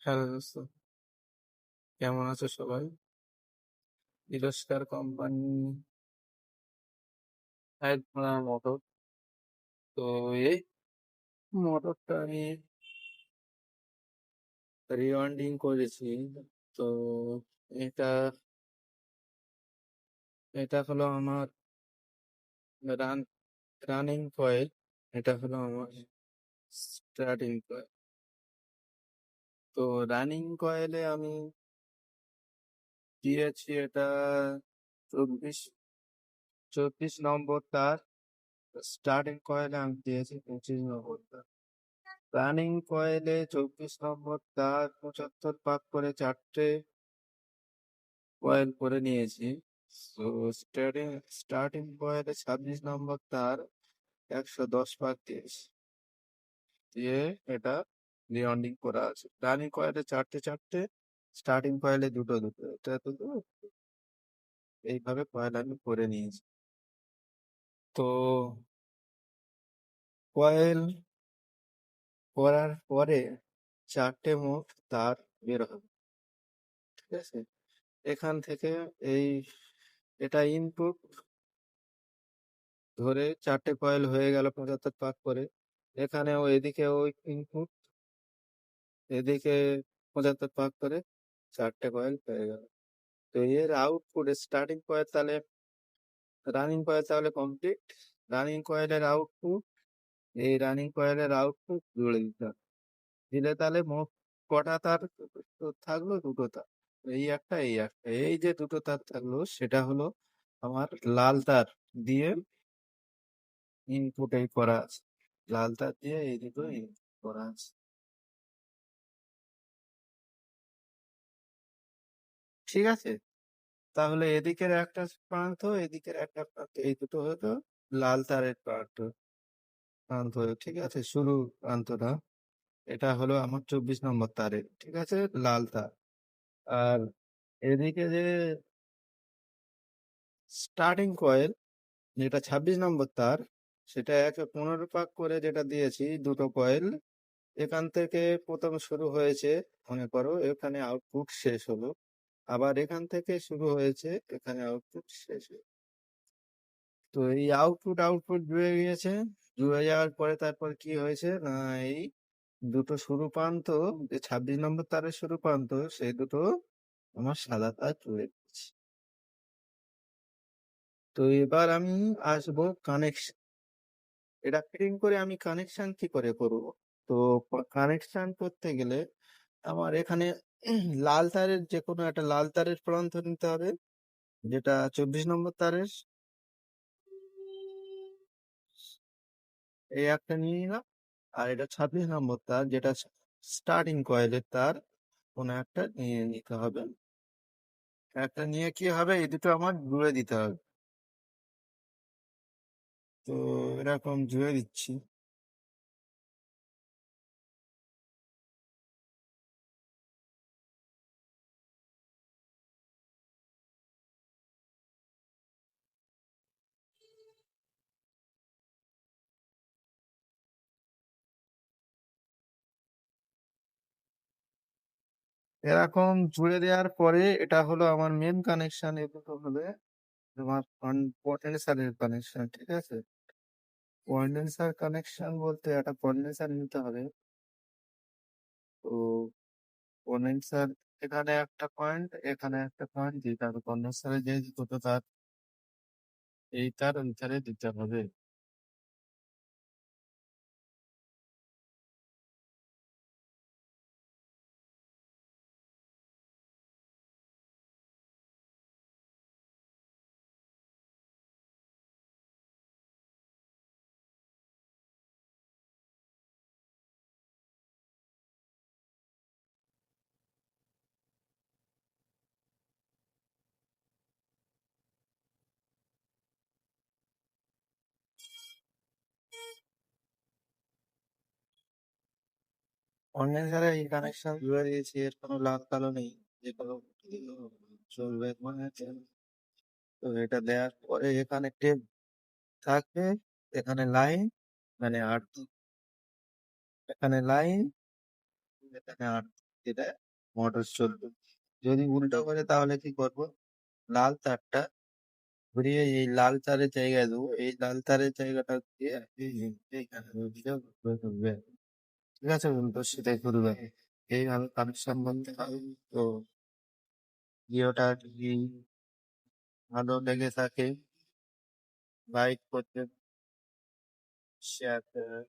Hello দোস্ত, কেমন আছো সবাই? তিরস্কার কোম্পানি এক ধরনের মোটর। তো এই মোটরটা আমি রিওয়ান্ডিং করেছি। তো এটা এটা হলো আমার রান রানিং কয়েল। এটা হলো আমার স্টার্টিং কয়েল। তো রানিং কয়েলে আমি দিয়েছি এটা 24 24 নম্বর তার। স্টার্টিং কয়েলে আমি দিয়েছি 25 নম্বর তার। রানিং কয়েলে 24 নম্বর তার 75 পাক করে 4টে কয়েল করে নিয়েছি। তো স্টার্টিং স্টার্টিং কয়েলে 26 নম্বর তার 110 পাক দিয়েছি, দিয়ে এটা রিওয়ান্ডিং করা আছে। রানিং কয়েলে 4টে 4টে, স্টার্টিং কয়েলে 2টো 2টো, এটা তো এইভাবে কয়েল আমি করে নিয়েছি। তো কয়েল করার পরে 4টে মোট তার বের হবে, ঠিক আছে? এখান থেকে এই এটা ইনপুট ধরে 4টে কয়েল হয়ে গেল 75 পাক করে। এখানেও এদিকেও ইনপুট, এদিকে 75 পাক করে 4টে কয়েল হয়ে গেল। তো এর আউটপুট স্টার্টিং কয়েল তাহলে রানিং কয়েল তাহলে কমপ্লিট। রানিং কয়েলের আউটপুট, এই রানিং কয়েলের আউটপুট জুড়ে দিতে হবে। দিলে তাহলে মোট কটা তার থাকলো? 2টো তার। এই একটা এই যে 2টো তার থাকলো সেটা হলো আমার লাল তার দিয়ে ইনপুট এই করা আছে। লাল তার দিয়ে এই দুটো ইনপুট করা আছে, ঠিক আছে? তাহলে এদিকের একটা প্রান্ত, এদিকের একটা প্রান্ত, এই দুটো হলো লাল তারের প্রান্ত হলো, ঠিক আছে? শুরু প্রান্তটা এটা হলো আমার 24 নম্বর তারের, ঠিক আছে, লাল তার। আর এদিকে যে স্টার্টিং কয়েল, যেটা 26 নম্বর তার, সেটা 115 পাক করে যেটা দিয়েছি 2টো কয়েল। এখান থেকে প্রথম শুরু হয়েছে, মনে করো এখানে আউটপুট শেষ হলো, আবার এখান থেকে শুরু হয়েছে, এখানে আউটপুট শেষ হলো। তো এই আউটপুট জুড়ে গিয়েছে। জুড়ে যাওয়ার পরে তারপর কি হয়েছে না, এই দুটো শুরু প্রান্ত, যে 26 নম্বর তারের শুরু প্রান্ত, সেই দুটো আমার সাদা তার জুড়ে গেছে। তো এবার আমি আসবো কানেকশন। এটা ফিটিং করে আমি কানেকশন কি করে করব? তো কানেকশন করতে গেলে আমার এখানে লাল তারের যে কোনো একটা লাল তারের প্রান্ত নিতে হবে, যেটা 24 নম্বর তারের। এই একটা নিয়ে নিলাম। আর এটা 26 নম্বর তার, যেটা স্টার্টিং কয়েলের তার, কোনো একটা নিয়ে নিতে হবে। একটা নিয়ে কি হবে, এই দুটো আমার জুড়ে দিতে হবে। তো এরকম জুড়ে দিচ্ছি। এরকম জুড়ে দেওয়ার পরে এটা হলো আমার মেন কানেকশন। এই দুটো হলে তোমার কন্ডেন্সারের কানেকশন, ঠিক আছে? কন্ডেন্সার কানেকশন বলতে একটা কন্ডেন্সার নিতে হবে। তো কন্ডেন্সার, এখানে একটা পয়েন্ট, এখানে একটা পয়েন্ট দিতে হবে। কন্ডেন্সারে যে দুটো তার, এই তার ওই তারে দিতে হবে। কন্ডেন্সারে এই কানেকশন জুড়ে দিয়েছি, এর কোনো লাভ কালো নেই, যে কোনো চলবে মনে হচ্ছে। তো এটা দেওয়ার পরে এখানে টেপ থাকবে, এখানে লাইন, মানে আর, এখানে লাইন, এখানে আর। এটা মোটর চলবে। যদি উল্টো করে তাহলে কি করব, লাল তারটা ঘুরিয়ে এই লাল তারের জায়গায় দেবো, এই লাল তারের জায়গাটা দিয়ে এইখানে ঘুরবে। ঠিক আছে, উল্টো সেটাই ঘুরবে। এইভাবে কানেকশন বলতে হয়। তো ভিডিওটা যদি ভালো লেগে থাকে, লাইক করতে, শেয়ার করতে,